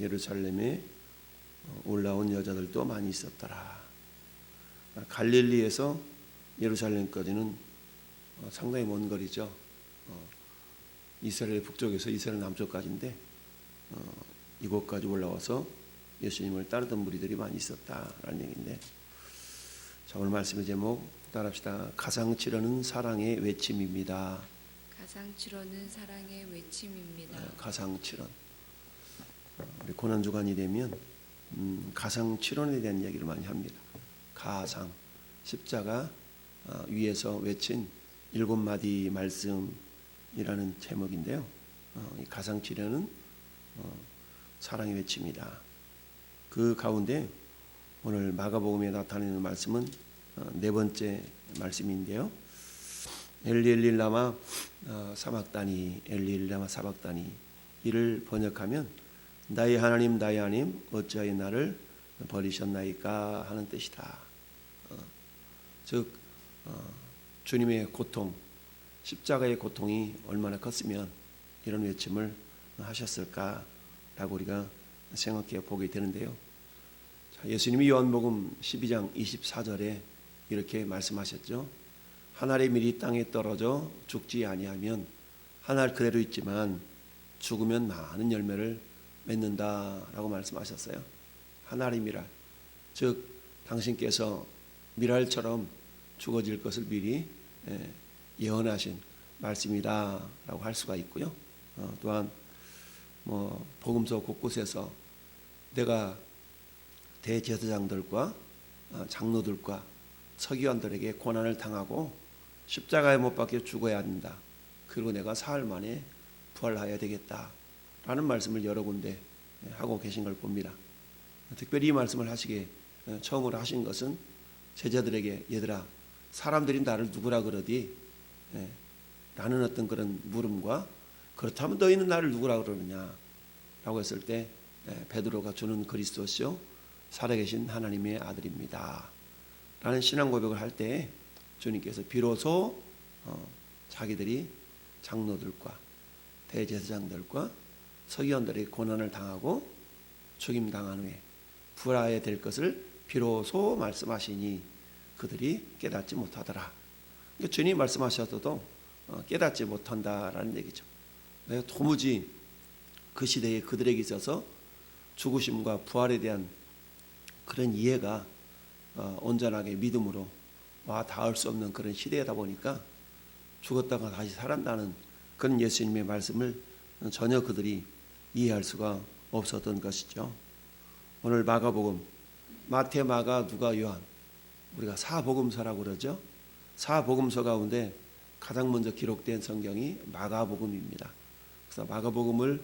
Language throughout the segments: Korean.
예루살렘에 올라온 여자들도 많이 있었더라. 갈릴리에서 예루살렘까지는 상당히 먼 거리죠. 이스라엘 북쪽에서 이스라엘 남쪽까지인데 이곳까지 올라와서 예수님을 따르던 무리들이 많이 있었다라는 얘기인데, 자, 오늘 말씀의 제목 따라합시다. 가상치려는 사랑의 외침입니다. 가상치러는 사랑의 외침입니다. 가상치론. 우리 고난주간이 되면 가상치론에 대한 이야기를 많이 합니다. 가상, 십자가 위에서 외친 7마디 말씀이라는 제목인데요. 이 가상치료는 사랑의 외침이다. 그 가운데 오늘 마가복음에 나타내는 말씀은 네 번째 말씀인데요. 엘리 엘리 라마 사박다니, 엘리 엘리 라마 사박다니, 이를 번역하면 나의 하나님 어찌하여 나를 버리셨나이까 하는 뜻이다. 즉 주님의 고통, 십자가의 고통이 얼마나 컸으면 이런 외침을 하셨을까라고 우리가 생각해 보게 되는데요. 자, 예수님이 요한복음 12장 24절에 이렇게 말씀하셨죠. 한 알의 밀이 땅에 떨어져 죽지 아니하면 한 알 그대로 있지만 죽으면 많은 열매를 맺는다라고 말씀하셨어요. 한 알의 밀알, 즉 당신께서 밀알처럼 죽어질 것을 미리 예언하신 말씀이다라고 할 수가 있고요. 또한 복음서 곳곳에서 내가 대제사장들과 장로들과 서기관들에게 고난을 당하고 십자가에 못 박혀 죽어야 한다. 그리고 내가 사흘 만에 부활하여야 되겠다라는 말씀을 여러 군데 하고 계신 걸 봅니다. 특별히 이 말씀을 하시게 처음으로 하신 것은 제자들에게, 얘들아, 사람들이 나를 누구라 그러디? 라는 어떤 그런 물음과, 그렇다면 너희는 나를 누구라 그러느냐? 라고 했을 때 베드로가 주는 그리스도시요 살아계신 하나님의 아들입니다 라는 신앙 고백을 할 때 주님께서 비로소 자기들이 장로들과 대제사장들과 서기관들의 고난을 당하고 죽임당한 후에 부활하여야 될 것을 비로소 말씀하시니 그들이 깨닫지 못하더라. 그러니까 주님이 말씀하셔도 깨닫지 못한다라는 얘기죠. 도무지 그 시대에 그들에게 있어서 죽으심과 부활에 대한 그런 이해가 온전하게 믿음으로 와 닿을 수 없는 그런 시대이다 보니까 죽었다가 다시 살았다는 그런 예수님의 말씀을 전혀 그들이 이해할 수가 없었던 것이죠. 오늘 마가복음, 마태, 마가, 누가, 요한, 우리가 사복음서라고 그러죠. 사복음서 가운데 가장 먼저 기록된 성경이 마가복음입니다. 그래서 마가복음을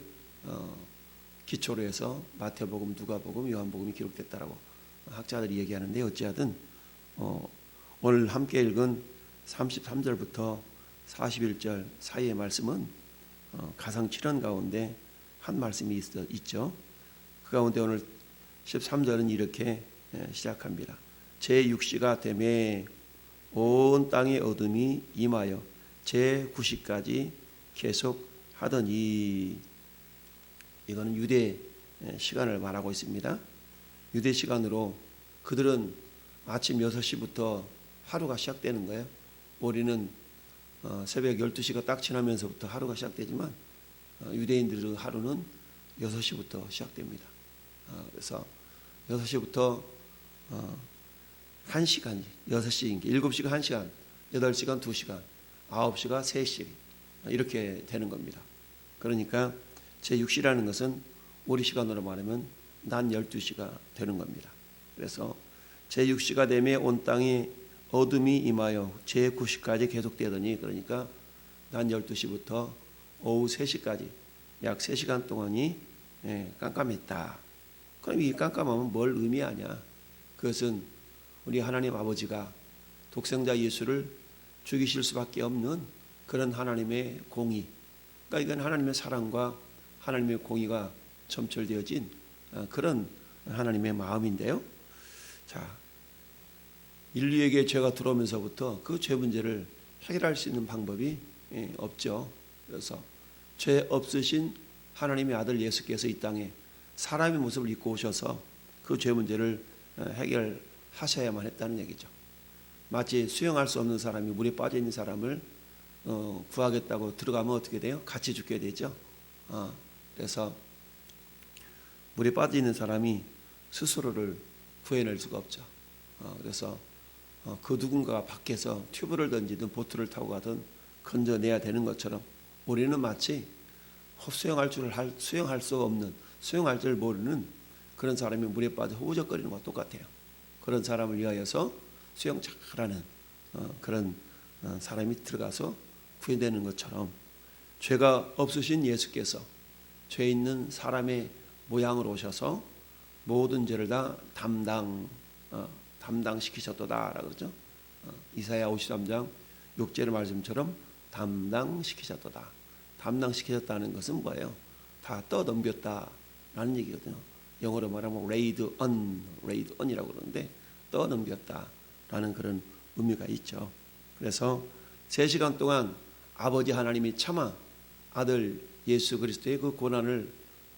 기초로 해서 마태복음, 누가복음, 요한복음이 기록됐다라고 학자들이 얘기하는데, 어찌하든 오늘 함께 읽은 33절부터 41절 사이의 말씀은 가상칠언 가운데 한 말씀이 있죠. 그 가운데 오늘 13절은 이렇게 시작합니다. 제6시가 되매 온 땅의 어둠이 임하여 제9시까지 계속 하더니, 이거는 유대 시간을 말하고 있습니다. 유대 시간으로 그들은 아침 6시부터 하루가 시작되는 거예요. 우리는 새벽 12시가 딱 지나면서부터 하루가 시작되지만 유대인들의 하루는 6시부터 시작됩니다. 그래서 6시부터 1시간, 6시, 7시가 1시간, 8시간 2시간, 9시가 3시, 이렇게 되는 겁니다. 그러니까 제6시라는 것은 우리 시간으로 말하면 낮 12시가 되는 겁니다. 그래서 제6시가 되매 온 땅에 어둠이 임하여 제9시까지 계속되더니, 그러니까 낮 12시부터 오후 3시까지 약 3시간 동안이 깜깜했다. 그럼 이 깜깜함은 뭘 의미하냐? 그것은 우리 하나님 아버지가 독생자 예수를 죽이실 수밖에 없는 그런 하나님의 공의, 그러니까 이건 하나님의 사랑과 하나님의 공의가 점철되어진 그런 하나님의 마음인데요. 자, 인류에게 죄가 들어오면서부터 그 죄 문제를 해결할 수 있는 방법이 없죠. 그래서 죄 없으신 하나님의 아들 예수께서 이 땅에 사람의 모습을 입고 오셔서 그 죄 문제를 해결하셔야만 했다는 얘기죠. 마치 수영할 수 없는 사람이 물에 빠져 있는 사람을 구하겠다고 들어가면 어떻게 돼요? 같이 죽게 되죠. 그래서 물에 빠져 있는 사람이 스스로를 구해낼 수가 없죠. 그래서 그 누군가가 밖에서 튜브를 던지든 보트를 타고 가든 건져내야 되는 것처럼 우리는 마치 수영할 수 없는, 수영할 줄 모르는 그런 사람이 물에 빠져 허우적거리는 것과 똑같아요. 그런 사람을 위하여서 수영 잘하는 그런 사람이 들어가서 구해내는 것처럼 죄가 없으신 예수께서 죄 있는 사람의 모양으로 오셔서 모든 죄를 다 담당시키셨도다라고 그러죠. 이사야 53장 6절의 말씀처럼 담당시키셨도다. 담당시키셨다는 것은 뭐예요? 다 떠넘겼다라는 얘기거든요. 영어로 말하면 laid on이라고 그러는데 떠넘겼다라는 그런 의미가 있죠. 그래서 3시간 동안 아버지 하나님이 차마 아들 예수 그리스도의 그 고난을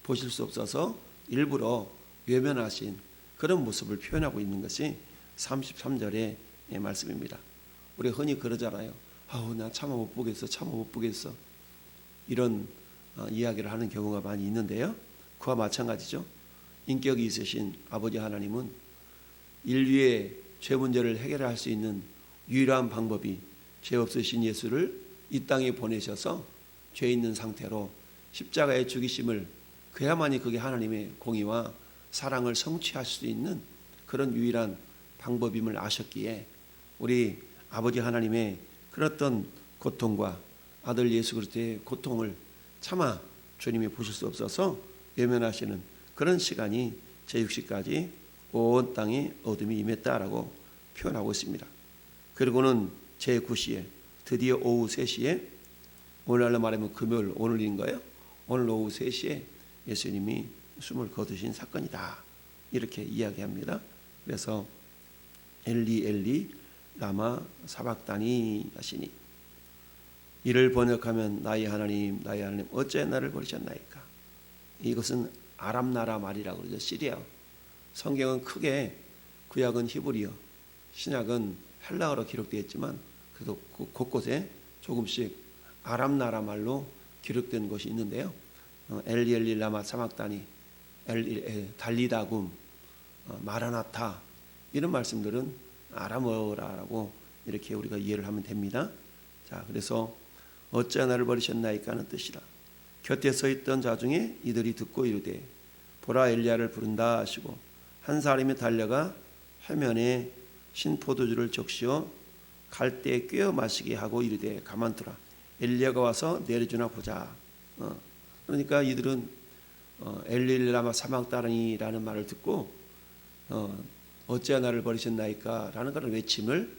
보실 수 없어서 일부러 외면하신 그런 모습을 표현하고 있는 것이 33절의 말씀입니다. 우리 흔히 그러잖아요. 나 차마 못 보겠어. 이런 이야기를 하는 경우가 많이 있는데요. 그와 마찬가지죠. 인격이 있으신 아버지 하나님은 인류의 죄 문제를 해결할 수 있는 유일한 방법이 죄 없으신 예수를 이 땅에 보내셔서 죄 있는 상태로 십자가에 죽이심을 그야만이 그게 하나님의 공의와 사랑을 성취할 수 있는 그런 유일한 방법임을 아셨기에 우리 아버지 하나님의 그런 어떤 고통과 아들 예수 그리스도의 고통을 차마 주님이 보실 수 없어서 외면하시는 그런 시간이 제6시까지 온 땅에 어둠이 임했다라고 표현하고 있습니다. 그리고는 제9시에 드디어 오후 3시에 오늘날로 말하면 금요일 오늘인 거예요. 오늘 오후 3시에 예수님이 숨을 거두신 사건이다. 이렇게 이야기합니다. 그래서 엘리 엘리 라마 사박다니 하시니 이를 번역하면 나의 하나님 어째 나를 버리셨나이까. 이것은 아람 나라 말이라고 그러죠. 시리아. 성경은 크게 구약은 히브리어, 신약은 헬라어로 기록되어 있지만 그래도 곳곳에 조금씩 아람 나라 말로 기록된 것이 있는데요. 엘리 엘리 라마 사박다니, 달리다굼, 마라나타 이런 말씀들은 아람어라고 이렇게 우리가 이해를 하면 됩니다. 자, 그래서 어찌 나를 버리셨나이까 하는 뜻이라. 곁에 서 있던 자 중에 이들이 듣고 이르되 보라 엘리야를 부른다 하시고 한 사람이 달려가 해면에 신 포도주를 적시어 갈대에 꿰어 마시게 하고 이르되 가만두라 엘리야가 와서 내려주나 보자. 그러니까 이들은 엘리라마 사막다니라는 말을 듣고 어찌 나를 버리셨나이까 라는 그런 외침을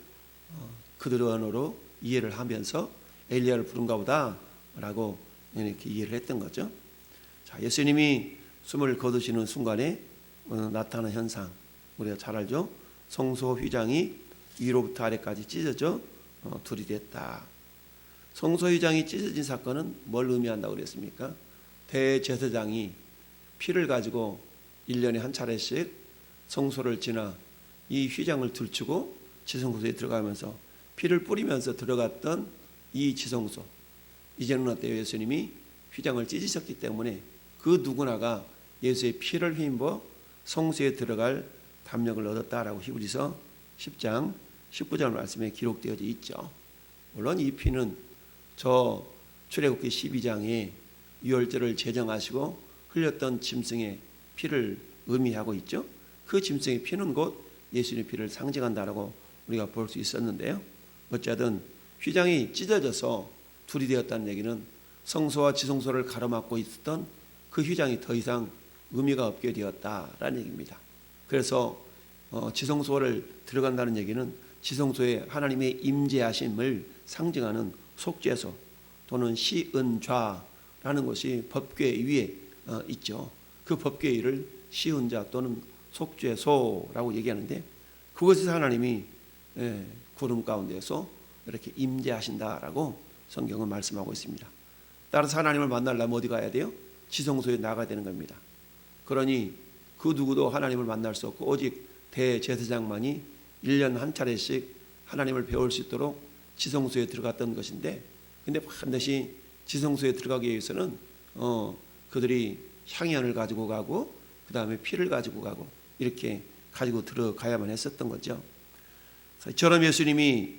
그들의 언어로 이해를 하면서 엘리야를 부른가 보다 라고 이렇게 이해를 했던 거죠. 자, 예수님이 숨을 거두시는 순간에 나타나는 현상 우리가 잘 알죠. 성소 휘장이 위로부터 아래까지 찢어져 둘이 됐다. 성소 휘장이 찢어진 사건은 뭘 의미한다고 그랬습니까? 대제사장이 피를 가지고 1년에 한 차례씩 성소를 지나 이 휘장을 들추고 지성소에 들어가면서 피를 뿌리면서 들어갔던 이 지성소, 이제는 어때요? 예수님이 휘장을 찢으셨기 때문에 그 누구나가 예수의 피를 힘입어 성소에 들어갈 담력을 얻었다라고 히브리서 10장 19절 말씀에 기록되어 있죠. 물론 이 피는 저 출애굽기 12장에 유월절을 제정하시고 흘렸던 짐승의 피를 의미하고 있죠. 그 짐승의 피는 곧 예수님의 피를 상징한다라고 우리가 볼 수 있었는데요. 어쨌든 휘장이 찢어져서 둘이 되었다는 얘기는 성소와 지성소를 가로막고 있었던 그 휘장이 더 이상 의미가 없게 되었다라는 얘기입니다. 그래서 지성소를 들어간다는 얘기는 지성소에 하나님의 임재하심을 상징하는 속죄소 또는 시은좌라는 것이 법궤 위에 있죠. 그 법궤 위를 시은좌 또는 속죄소라고 얘기하는데 그것에서 하나님이 구름 가운데서 이렇게 임재하신다라고 성경은 말씀하고 있습니다. 따라서 하나님을 만나려면 어디 가야 돼요? 지성소에 나가야 되는 겁니다. 그러니 그 누구도 하나님을 만날 수 없고 오직 대제사장만이 1년 한 차례씩 하나님을 배울 수 있도록 지성소에 들어갔던 것인데, 근데 반드시 지성소에 들어가기 위해서는 그들이 향연을 가지고 가고 그 다음에 피를 가지고 가고 이렇게 가지고 들어가야만 했었던 거죠. 저런 예수님이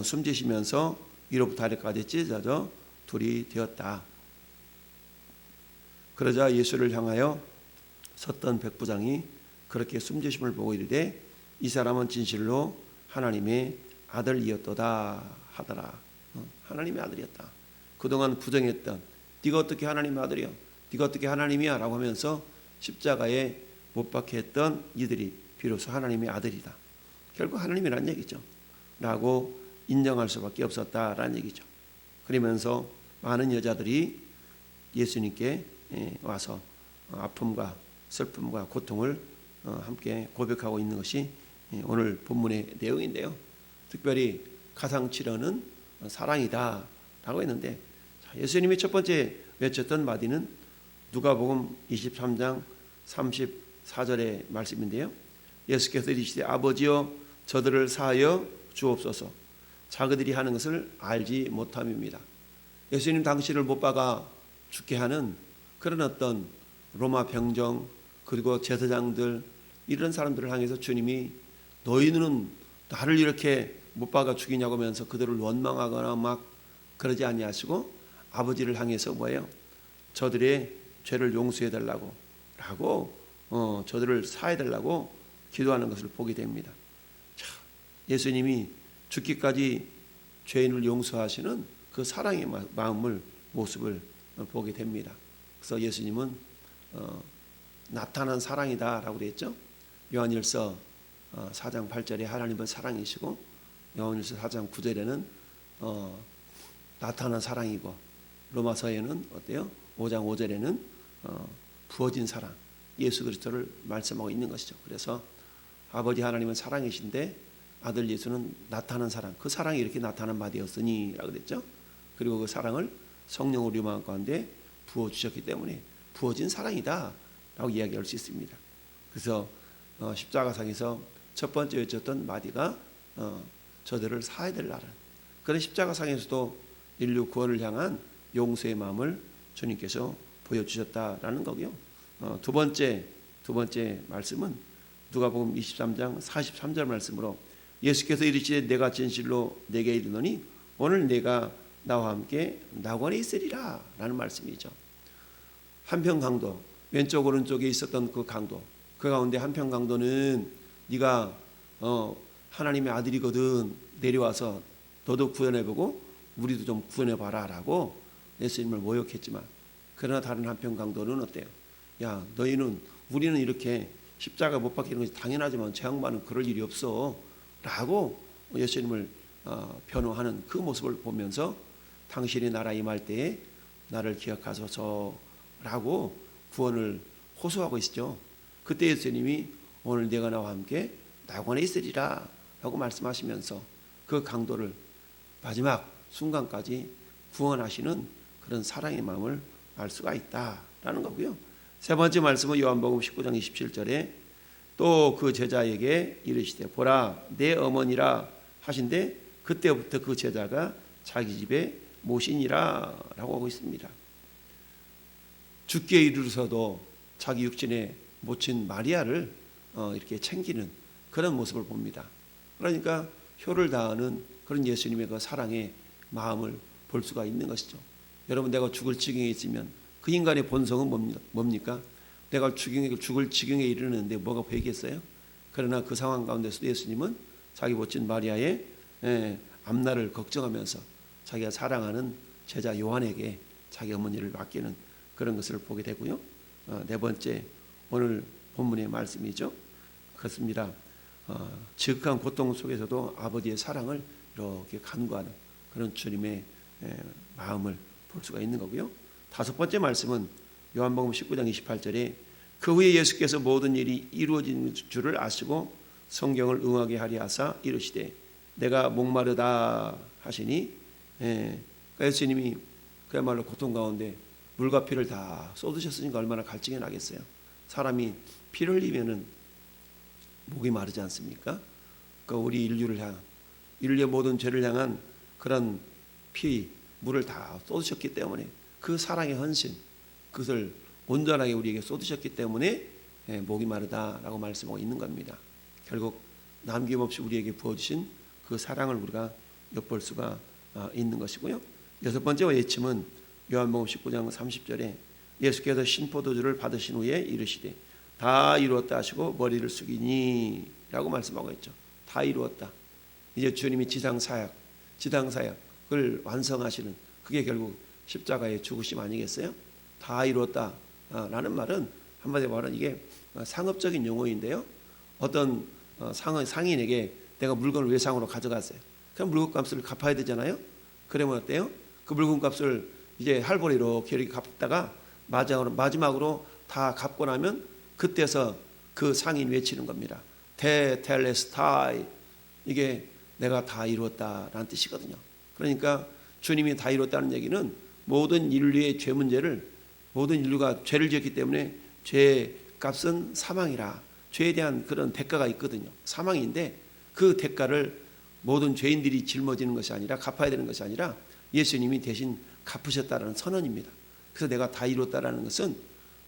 숨지시면서 위로부터 아래까지 찢어져 둘이 되었다. 그러자 예수를 향하여 섰던 백부장이 그렇게 숨지심을 보고 이르되 이 사람은 진실로 하나님의 아들이었도다 하더라. 하나님의 아들이었다. 그동안 부정했던 네가 어떻게 하나님의 아들이야, 네가 어떻게 하나님이야 라고 하면서 십자가에 못 박혀 했던 이들이 비로소 하나님의 아들이다. 결국 하나님이란 얘기죠 라고 인정할 수밖에 없었다라는 얘기죠. 그러면서 많은 여자들이 예수님께 와서 아픔과 슬픔과 고통을 함께 고백하고 있는 것이 오늘 본문의 내용인데요. 특별히 가상치료는 사랑이다 라고 했는데, 예수님이 첫 번째 외쳤던 마디는 누가복음 23장 34절의 말씀인데요. 예수께서 이르시되 아버지여 저들을 사하여 주옵소서 자그들이 하는 것을 알지 못함입니다. 예수님 당시를 못 박아 죽게 하는 그런 어떤 로마 병정 그리고 제사장들 이런 사람들을 향해서 주님이 너희는 나를 이렇게 못 박아 죽이냐고 하면서 그들을 원망하거나 막 그러지 아니하시고 아버지를 향해서 뭐예요? 저들의 죄를 용서해 달라고 라고 저들을 사해 달라고 기도하는 것을 보게 됩니다. 자, 예수님이 죽기까지 죄인을 용서하시는 그 사랑의 마음을 모습을 보게 됩니다. 그래서 예수님은 나타난 사랑이다라고 그랬죠. 요한일서 4장 8절에 하나님은 사랑이시고 요한일서 4장 9절에는 나타난 사랑이고 로마서에는 어때요? 5장 5절에는 부어진 사랑 예수 그리스도를 말씀하고 있는 것이죠. 그래서 아버지 하나님은 사랑이신데 아들 예수는 나타난 사랑, 그 사랑이 이렇게 나타난 바되었으니 라고 그랬죠. 그리고 그 사랑을 성령으로 우리 마음 가운데 부어주셨기 때문에 부어진 사랑이다 라고 이야기할 수 있습니다. 그래서 십자가상에서 첫 번째 외쳤던 마디가 저들을 사해야 될 날은, 그런 십자가상에서도 인류 구원을 향한 용서의 마음을 주님께서 보여주셨다라는 거고요. 두 번째 말씀은 누가복음 23장 43절 말씀으로 예수께서 이르시되 내가 진실로 내게 이르노니 오늘 내가 나와 함께 낙원에 있으리라 라는 말씀이죠. 한편 강도, 왼쪽 오른쪽에 있었던 그 강도, 그 가운데 한편 강도는 네가 하나님의 아들이거든 내려와서 너도 구원해보고 우리도 좀 구원해봐라 라고 예수님을 모욕했지만, 그러나 다른 한편 강도는 어때요? 야 우리는 이렇게 십자가 못 박히는 것이 당연하지만 저 양반은 그럴 일이 없어 라고 예수님을 변호하는 그 모습을 보면서 당신이 나라 임할 때에 나를 기억하소서 라고 구원을 호소하고 있죠. 그때 예수님이 오늘 내가 나와 함께 낙원에 있으리라 라고 말씀하시면서 그 강도를 마지막 순간까지 구원하시는 그런 사랑의 마음을 알 수가 있다라는 거고요. 세 번째 말씀은 요한복음 19장 27절에 또 그 제자에게 이르시되 보라 내 어머니라 하신데 그때부터 그 제자가 자기 집에 모시니라 라고 하고 있습니다. 죽기에 이르러서도 자기 육신에 모친 마리아를 이렇게 챙기는 그런 모습을 봅니다. 그러니까 효를 다하는 그런 예수님의 그 사랑의 마음을 볼 수가 있는 것이죠. 여러분, 내가 죽을 지경에 있으면 그 인간의 본성은 뭡니까? 내가 죽을 지경에 이르는데 뭐가 보이겠어요? 그러나 그 상황 가운데서도 예수님은 자기 모친 마리아의 앞날을 걱정하면서 자기가 사랑하는 제자 요한에게 자기 어머니를 맡기는 그런 것을 보게 되고요. 네 번째 오늘 본문의 말씀이죠. 그렇습니다. 지극한 고통 속에서도 아버지의 사랑을 이렇게 간구하는 그런 주님의 마음을 볼 수가 있는 거고요. 다섯 번째 말씀은 요한복음 19장 28절에 그 후에 예수께서 모든 일이 이루어진 줄을 아시고 성경을 응하게 하리 하사 이르시되 내가 목마르다 하시니, 그러니까 예수님이 그야말로 고통 가운데 물과 피를 다 쏟으셨으니까 얼마나 갈증이 나겠어요. 사람이 피를 흘리면은 목이 마르지 않습니까? 그러니까 우리 인류의 모든 죄를 향한 그런 피, 물을 다 쏟으셨기 때문에 그 사랑의 헌신, 그것을 온전하게 우리에게 쏟으셨기 때문에 목이 마르다라고 말씀하고 있는 겁니다. 결국 남김없이 우리에게 부어주신 그 사랑을 우리가 엿볼 수가 있는 것이고요. 여섯 번째 외침은 요한복음 19장 30절에 예수께서 신포도주를 받으신 후에 이르시되 다 이루었다 하시고 머리를 숙이니 라고 말씀하고 있죠. 다 이루었다. 이제 주님이 지상사역을 완성하시는, 그게 결국 십자가의 죽으심 아니겠어요? 다 이루었다 라는 말은 한마디로 말하면 이게 상업적인 용어인데요. 어떤 상인에게 내가 물건을 외상으로 가져갔어요. 그럼 물건값을 갚아야 되잖아요. 그러면 어때요? 그 물건값을 이제 할부로 이렇게 갚다가 마지막으로 다 갚고 나면 그때서 그 상인 외치는 겁니다. 테텔레스타이, 이게 내가 다 이루었다라는 뜻이거든요. 그러니까 주님이 다 이루었다는 얘기는 모든 인류의 죄 문제를, 모든 인류가 죄를 지었기 때문에 죄의 값은 사망이라, 죄에 대한 그런 대가가 있거든요. 사망인데 그 대가를 모든 죄인들이 짊어지는 것이 아니라, 갚아야 되는 것이 아니라 예수님이 대신 갚으셨다는 선언입니다. 그래서 내가 다 이뤘다라는 것은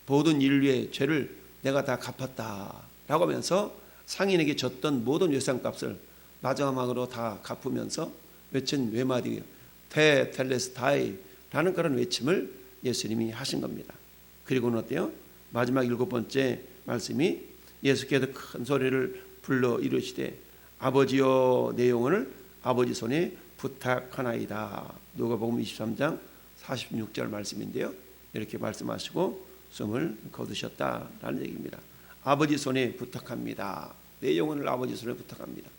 모든 인류의 죄를 내가 다 갚았다라고 하면서 상인에게 졌던 모든 외상값을 마지막으로 다 갚으면서 외친 외마디 테텔레스타이라는 그런 외침을 예수님이 하신 겁니다. 그리고는 어때요? 마지막 일곱 번째 말씀이 예수께서 큰 소리를 불러 이르시되 아버지여 내 영혼을 아버지 손에 부탁하나이다. 누가복음 23장 46절 말씀인데요. 이렇게 말씀하시고 숨을 거두셨다라는 얘기입니다. 아버지 손에 부탁합니다. 내 영혼을 아버지 손에 부탁합니다.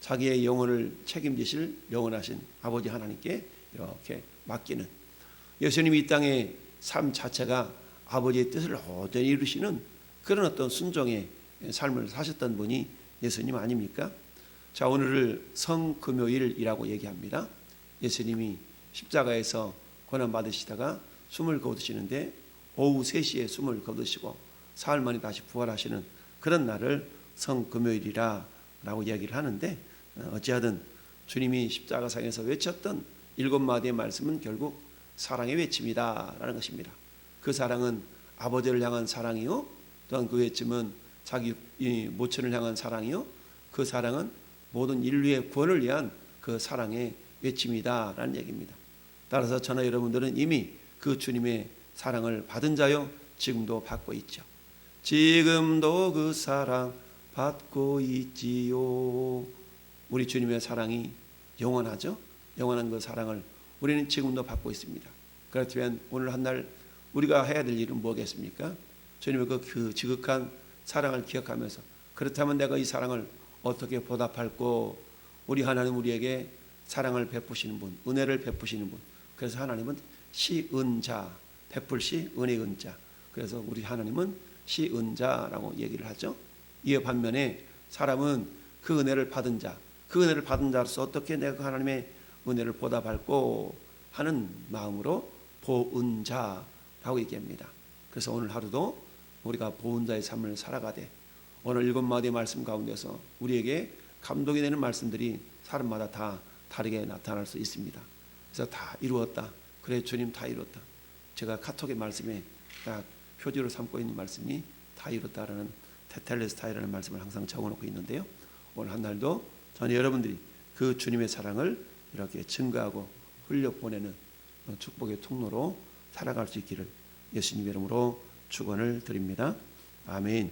자기의 영혼을 책임지실 영원하신 아버지 하나님께 이렇게 맡기는, 예수님이 이 땅의 삶 자체가 아버지의 뜻을 온전히 이루시는 그런 어떤 순종의 삶을 사셨던 분이 예수님 아닙니까? 자, 오늘을 성금요일이라고 얘기합니다. 예수님이 십자가에서 고난받으시다가 숨을 거두시는데 오후 3시에 숨을 거두시고 사흘 만에 다시 부활하시는 그런 날을 성금요일이라고 이야기를 하는데, 어찌하든 주님이 십자가상에서 외쳤던 7마디의 말씀은 결국 사랑의 외침이다라는 것입니다. 그 사랑은 아버지를 향한 사랑이요, 또한 그 외침은 자기 모친을 향한 사랑이요, 그 사랑은 모든 인류의 구원을 위한 그 사랑의 외침이다라는 얘기입니다. 따라서 저나 여러분들은 이미 그 주님의 사랑을 받은 자요, 지금도 받고 있죠. 지금도 그 사랑 받고 있지요. 우리 주님의 사랑이 영원하죠. 영원한 그 사랑을 우리는 지금도 받고 있습니다. 그렇다면 오늘 한 날 우리가 해야 될 일은 뭐겠습니까? 주님의 그 지극한 사랑을 기억하면서, 그렇다면 내가 이 사랑을 어떻게 보답할꼬? 우리 하나님 우리에게 사랑을 베푸시는 분, 은혜를 베푸시는 분. 그래서 하나님은 시은자, 베풀 시 은혜의 은자. 그래서 우리 하나님은 시은자라고 얘기를 하죠. 이에 반면에 사람은 그 은혜를 받은 자, 그 은혜를 받은 자로서 어떻게 내가 그 하나님의 은혜를 보답할꼬 하는 마음으로 보은자라고 얘기합니다. 그래서 오늘 하루도 우리가 보은자의 삶을 살아가되, 오늘 7마디의 말씀 가운데서 우리에게 감동이 되는 말씀들이 사람마다 다 다르게 나타날 수 있습니다. 그래서 다 이루었다. 그래 주님 다 이루었다. 제가 카톡의 말씀에 딱 표지로 삼고 있는 말씀이 다 이뤘다라는 테텔레스타이라는 말씀을 항상 적어놓고 있는데요. 오늘 한 날도 저는 여러분들이 그 주님의 사랑을 이렇게 증거하고 흘려보내는 축복의 통로로 살아갈 수 있기를 예수님 이름으로 축원을 드립니다. 아멘.